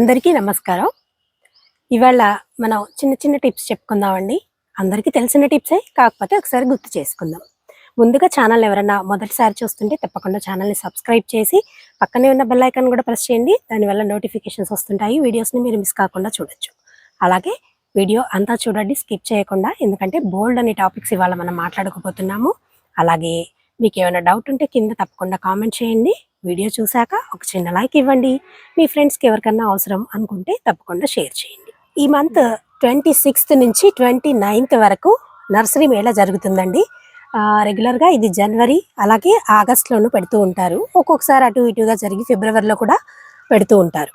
అందరికీ నమస్కారం. ఇవాళ మనం చిన్న చిన్న టిప్స్ చెప్పుకుందామండి. అందరికీ తెలిసిన టిప్సే, కాకపోతే ఒకసారి గుర్తు చేసుకుందాం. ముందుగా ఛానల్ ఎవరైనా మొదటిసారి చూస్తుంటే తప్పకుండా ఛానల్‌ని సబ్స్క్రైబ్ చేసి, పక్కనే ఉన్న బెల్ ఐకాన్ కూడా ప్రెస్ చేయండి. దానివల్ల నోటిఫికేషన్స్ వస్తుంటాయి. వీడియోస్‌ని మీరు మిస్ కాకుండా చూడొచ్చు. అలాగే వీడియో అంతా చూడండి, స్కిప్ చేయకుండా. ఎందుకంటే బోల్డ్ అనే టాపిక్స్ ఇవాళ మనం మాట్లాడుకోబోతున్నాము. అలాగే మీకేమైనా డౌట్ ఉంటే కింద తప్పకుండా కామెంట్ చేయండి. వీడియో చూశాక ఒక చిన్న లైక్ ఇవ్వండి. మీ ఫ్రెండ్స్‌కి ఎవరికన్నా అవసరం అనుకుంటే తప్పకుండా షేర్ చేయండి. ఈ మంత్ 26థ్ నుంచి 29థ్ వరకు నర్సరీ మేళా జరుగుతుందండి. రెగ్యులర్‌గా ఇది జనవరి అలాగే ఆగస్ట్‌లోనూ పెడుతూ ఉంటారు. ఒక్కొక్కసారి అటు ఇటుగా జరిగి ఫిబ్రవరిలో కూడా పెడుతూ ఉంటారు.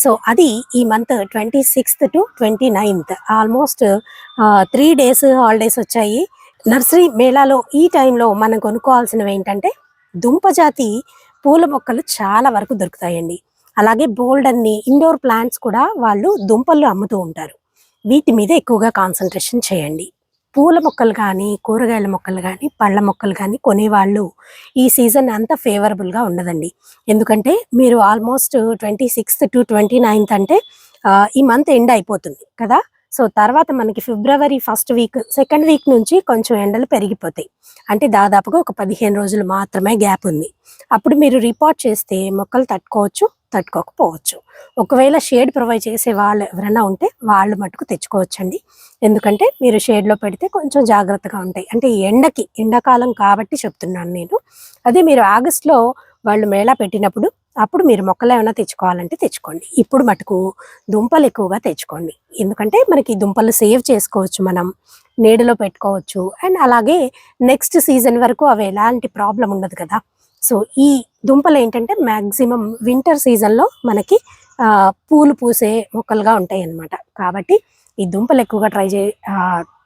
సో అది ఈ మంత్ 26థ్ టు 29థ్ ఆల్మోస్ట్ 3 డేస్ హాలిడేస్ వచ్చాయి. నర్సరీ మేళాలో ఈ టైంలో మనం కొనుక్కోవాల్సినవి ఏంటంటే దుంప జాతి పూల మొక్కలు చాలా వరకు దొరుకుతాయండి. అలాగే బోల్డ్ అన్ని ఇండోర్ ప్లాంట్స్ కూడా వాళ్ళు దుంపలు అమ్ముతూ ఉంటారు. వీటి మీద ఎక్కువగా కాన్సన్ట్రేషన్ చేయండి. పూల మొక్కలు కానీ, కూరగాయల మొక్కలు కానీ, పళ్ళ మొక్కలు కానీ కొనేవాళ్ళు ఈ సీజన్ అంత ఫేవరబుల్గా ఉండదండి. ఎందుకంటే మీరు ఆల్మోస్ట్ 26థ్ టు 29థ్ అంటే ఈ మంత్ ఎండ్ అయిపోతుంది కదా. సో తర్వాత మనకి ఫిబ్రవరి ఫస్ట్ వీక్, సెకండ్ వీక్ నుంచి కొంచెం ఎండలు పెరిగిపోతాయి. అంటే దాదాపుగా ఒక 15 రోజులు మాత్రమే గ్యాప్ ఉంది. అప్పుడు మీరు రిపోర్ట్ చేస్తే మొక్కలు తట్టుకోవచ్చు, తట్టుకోకపోవచ్చు. ఒకవేళ షేడ్ ప్రొవైడ్ చేసే వాళ్ళు ఎవరైనా ఉంటే వాళ్ళు మటుకు తెచ్చుకోవచ్చండి. ఎందుకంటే మీరు షేడ్లో పెడితే కొంచెం జాగ్రత్తగా ఉంటాయి. అంటే ఎండాకాలం కాబట్టి చెప్తున్నాను నేను. అదే మీరు ఆగస్టులో వాళ్ళు మేళా పెట్టినప్పుడు అప్పుడు మీరు మొక్కలు ఏమైనా తెచ్చుకోవాలంటే తెచ్చుకోండి. ఇప్పుడు మటుకు దుంపలు ఎక్కువగా తెచ్చుకోండి. ఎందుకంటే మనకి దుంపలు సేవ్ చేసుకోవచ్చు, మనం నీడలో పెట్టుకోవచ్చు. అండ్ అలాగే నెక్స్ట్ సీజన్ వరకు అవి ఎలాంటి ప్రాబ్లం ఉండదు కదా. సో ఈ దుంపలు ఏంటంటే మ్యాక్సిమం వింటర్ సీజన్లో మనకి పూలు పూసే మొక్కలుగా ఉంటాయి అన్నమాట. కాబట్టి ఈ దుంపలు ఎక్కువగా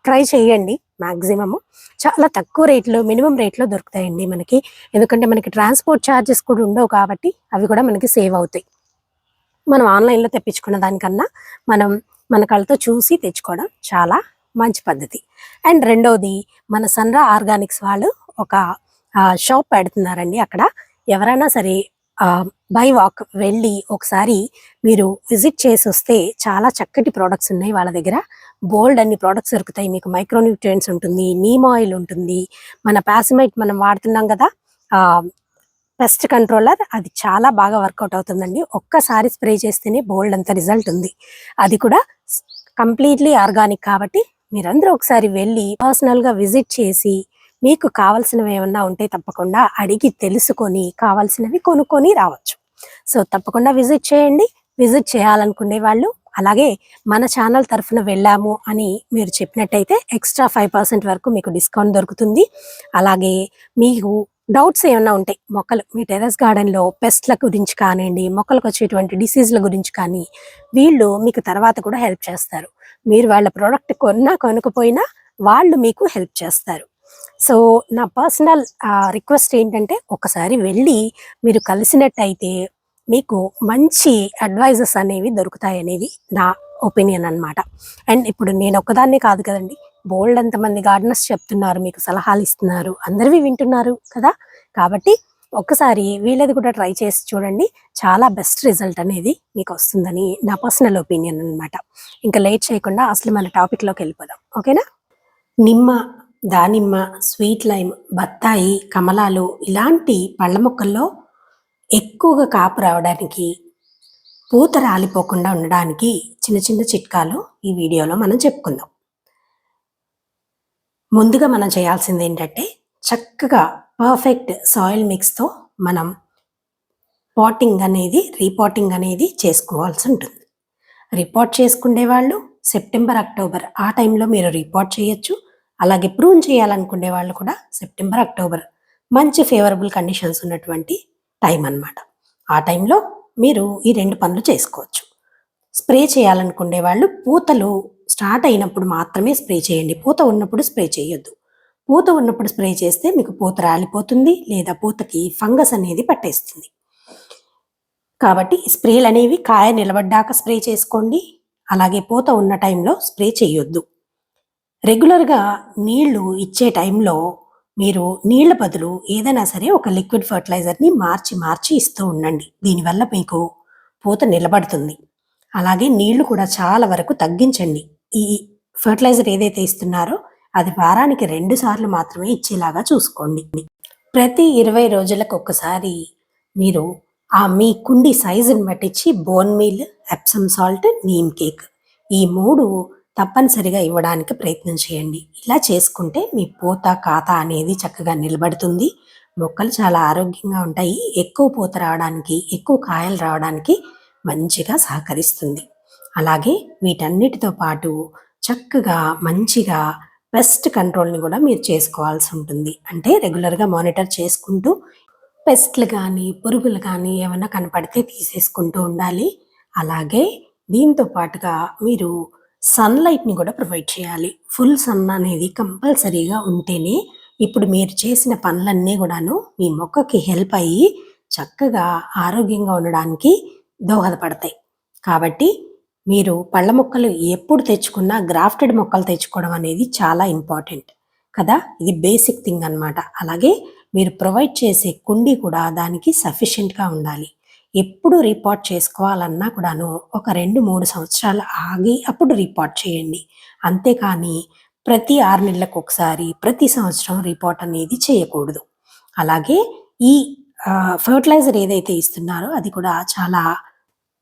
ట్రై చేయండి. మ్యాక్సిమము చాలా తక్కువ రేట్లో, మినిమం రేట్లో దొరుకుతాయండి మనకి. ఎందుకంటే మనకి ట్రాన్స్పోర్ట్ ఛార్జెస్ కూడా ఉండవు కాబట్టి అవి కూడా మనకి సేవ్ అవుతాయి. మనం ఆన్లైన్లో తెప్పించుకున్న దానికన్నా మన కళ్ళతో చూసి తెచ్చుకోవడం చాలా మంచి పద్ధతి. అండ్ రెండోది, మన సన్రా ఆర్గానిక్స్ వాళ్ళు ఒక షాప్ పెడుతున్నారండి. అక్కడ ఎవరైనా సరే బై వాక్ వెళ్ళి ఒకసారి మీరు విజిట్ చేసి వస్తే చాలా చక్కటి ప్రోడక్ట్స్ ఉన్నాయి వాళ్ళ దగ్గర. బోల్డ్ అన్ని ప్రోడక్ట్స్ దొరుకుతాయి. మీకు మైక్రోన్యూట్రియంట్స్ ఉంటుంది, నీమ్ ఆయిల్ ఉంటుంది, మన పాసిమైట్ మనం వాడుతున్నాం కదా పెస్ట్ కంట్రోలర్, అది చాలా బాగా వర్కౌట్ అవుతుందండి. ఒక్కసారి స్ప్రే చేస్తేనే బోల్డ్ అంత రిజల్ట్ ఉంది. అది కూడా కంప్లీట్లీ ఆర్గానిక్ కాబట్టి మీరందరూ ఒకసారి వెళ్ళి పర్సనల్గా విజిట్ చేసి మీకు కావాల్సినవి ఏమన్నా ఉంటే తప్పకుండా అడిగి తెలుసుకొని కావాల్సినవి కొనుక్కొని రావచ్చు. సో తప్పకుండా విజిట్ చేయండి. విజిట్ చేయాలనుకునే వాళ్ళు అలాగే మన ఛానల్ తరఫున వెళ్ళాము అని మీరు చెప్పినట్టయితే ఎక్స్ట్రా 5% వరకు మీకు డిస్కౌంట్ దొరుకుతుంది. అలాగే మీకు డౌట్స్ ఏమన్నా ఉంటాయి మొక్కలు, మీ టెర్రస్ గార్డెన్లో పెస్ట్ల గురించి కానివ్వండి, మొక్కలకు వచ్చేటువంటి డిసీజ్ల గురించి కానీ, వీళ్ళు మీకు తర్వాత కూడా హెల్ప్ చేస్తారు. మీరు వాళ్ళ ప్రోడక్ట్ కొనకపోయినా వాళ్ళు మీకు హెల్ప్ చేస్తారు. సో నా పర్సనల్ రిక్వెస్ట్ ఏంటంటే ఒకసారి వెళ్ళి మీరు కలిసినట్టయితే మీకు మంచి అడ్వైజెస్ అనేవి దొరుకుతాయి అనేది నా ఒపీనియన్ అనమాట. అండ్ ఇప్పుడు నేను ఒక్కదాన్నే కాదు కదండి, బోల్డ్ అంతమంది గార్డెనర్స్ చెప్తున్నారు, మీకు సలహాలు ఇస్తున్నారు, అందరివి వింటున్నారు కదా. కాబట్టి ఒక్కసారి వీళ్ళది కూడా ట్రై చేసి చూడండి. చాలా బెస్ట్ రిజల్ట్ అనేది మీకు వస్తుందని నా పర్సనల్ ఒపీనియన్ అనమాట. ఇంకా లేట్ చేయకుండా అసలు మన టాపిక్లోకి వెళ్ళిపోదాం, ఓకేనా. నిమ్మ, దానిమ్మ, స్వీట్ లైమ్, బత్తాయి, కమలాలు ఇలాంటి పళ్ళ మొక్కల్లో ఎక్కువగా కాపు రావడానికి, పూత రాలిపోకుండా ఉండడానికి చిన్న చిన్న చిట్కాలు ఈ వీడియోలో మనం చెప్పుకుందాం. ముందుగా మనం చేయాల్సింది ఏంటంటే చక్కగా పర్ఫెక్ట్ సాయిల్ మిక్స్తో మనం రీపాటింగ్ అనేది చేసుకోవాల్సి ఉంటుంది. రిపోర్ట్ చేసుకునే వాళ్ళు సెప్టెంబర్, అక్టోబర్ ఆ టైంలో మీరు రిపోర్ట్ చేయొచ్చు. అలాగే ప్రూన్ చేయాలనుకునే వాళ్ళు కూడా సెప్టెంబర్, అక్టోబర్ మంచి ఫేవరబుల్ కండిషన్స్ ఉన్నటువంటి టైం అన్నమాట. ఆ టైంలో మీరు ఈ 2 పనులు చేసుకోవచ్చు. స్ప్రే చేయాలనుకునే వాళ్ళు పూతలు స్టార్ట్ అయినప్పుడు మాత్రమే స్ప్రే చేయండి. పూత ఉన్నప్పుడు స్ప్రే చేయొద్దు. పూత ఉన్నప్పుడు స్ప్రే చేస్తే మీకు పూత రాలిపోతుంది, లేదా పూతకి ఫంగస్ అనేది పట్టేస్తుంది. కాబట్టి స్ప్రేలు అనేవి కాయ నిలబడ్డాక స్ప్రే చేసుకోండి. అలాగే పూత ఉన్న టైంలో స్ప్రే చేయొద్దు. రెగ్యులర్గా నీళ్లు ఇచ్చే టైంలో మీరు నీళ్ల బదులు ఏదైనా సరే ఒక లిక్విడ్ ఫర్టిలైజర్ని మార్చి ఇస్తూ ఉండండి. దీనివల్ల మీకు పూత నిలబడుతుంది. అలాగే నీళ్లు కూడా చాలా వరకు తగ్గించండి. ఈ ఫెర్టిలైజర్ ఏదైతే ఇస్తున్నారో అది వారానికి 2 సార్లు మాత్రమే ఇచ్చేలాగా చూసుకోండి. ప్రతి 20 రోజులకు ఒక్కసారి మీరు మీ కుండీ సైజుని బట్టిచ్చి bone meal, Epsom salt, neem cake ఈ 3 తప్పనిసరిగా ఇవ్వడానికి ప్రయత్నం చేయండి. ఇలా చేసుకుంటే మీ పూత, కాత అనేది చక్కగా నిలబడుతుంది. మొక్కలు చాలా ఆరోగ్యంగా ఉంటాయి. ఎక్కువ పూత రావడానికి, ఎక్కువ కాయలు రావడానికి మంచిగా సహకరిస్తుంది. అలాగే వీటన్నిటితో పాటు చక్కగా మంచిగా పెస్ట్ కంట్రోల్‌ని గూడా మీరు చేసుకోవాల్సి ఉంటుంది. అంటే రెగ్యులర్‌గా మానిటర్ చేసుకుంటూ పెస్ట్‌లు గానీ, పురుగులు గానీ ఏమన్నా కనపడితే తీసేసుకుంటూ ఉండాలి. అలాగే దీంతో పాటుగా మీరు సన్‌లైట్‌ని గూడా ప్రొవైడ్ చేయాలి. ఫుల్ సన్ అనేది కంపల్సరీగా ఉంటేనే ఇప్పుడు మీరు చేసిన పనులన్నీ గూడాను మీ మొక్కకి హెల్ప్ అయ్యి చక్కగా ఆరోగ్యంగా ఉండడానికి దోహదపడతాయి. కాబట్టి మీరు పళ్ళ మొక్కలు ఎప్పుడు తెచ్చుకున్నా గ్రాఫ్టెడ్ మొక్కలు తెచ్చుకోవడం అనేది చాలా ఇంపార్టెంట్ కదా! ఇది బేసిక్ థింగ్ అన్నమాట. అలాగే మీరు ప్రొవైడ్ చేసే కుండీ కూడా దానికి సఫిషియెంట్‌గా ఉండాలి. ఎప్పుడు రీపాట్ చేసుకోవాలన్నా కూడాను ఒక 2, 3 సంవత్సరాలు ఆగి అప్పుడు రీపాట్ చేయండి. అంతేకానీ ప్రతి 6 నెలలకొకసారి, ప్రతి సంవత్సరం రీపాట్ అనేది చేయకూడదు. అలాగే ఈ ఫెర్టిలైజర్ ఏదైతే ఇస్తున్నారో అది కూడా చాలా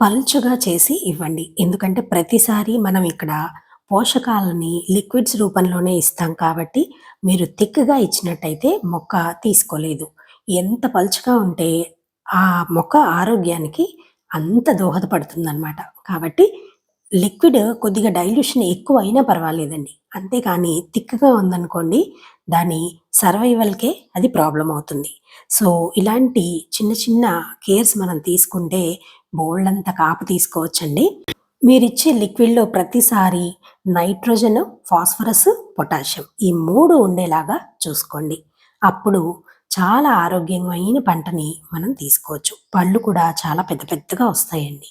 పల్చగా చేసి ఇవ్వండి. ఎందుకంటే ప్రతిసారి మనం ఇక్కడ పోషకాలని లిక్విడ్స్ రూపంలోనే ఇస్తాం కాబట్టి మీరు థిక్‌గా ఇచ్చినట్టయితే మొక్క తీసుకోలేదు. ఎంత పల్చగా ఉంటే ఆ మొక్క ఆరోగ్యానికి అంత దోహదపడుతుందనమాట. కాబట్టి లిక్విడ్ కొద్దిగా డైల్యూషన్ ఎక్కువైనా పర్వాలేదండి. అంతేకానీ థిక్‌గా ఉందనుకోండి దాని సర్వైవల్‌కే అది ప్రాబ్లమ్ అవుతుంది. సో, ఇలాంటి చిన్న చిన్న కేర్స్ మనం తీసుకుంటే బోలెడంత కాపు తీసుకోవచ్చండి. మీరిచ్చే లిక్విడ్‌లో ప్రతిసారి నైట్రోజన్, ఫాస్ఫరస్, పొటాషియం ఈ 3 ఉండేలాగా చూసుకోండి. అప్పుడు చాలా ఆరోగ్యమైన పంటని మనం తీసుకోవచ్చు. పళ్ళు కూడా చాలా పెద్ద పెద్దగా వస్తాయండి.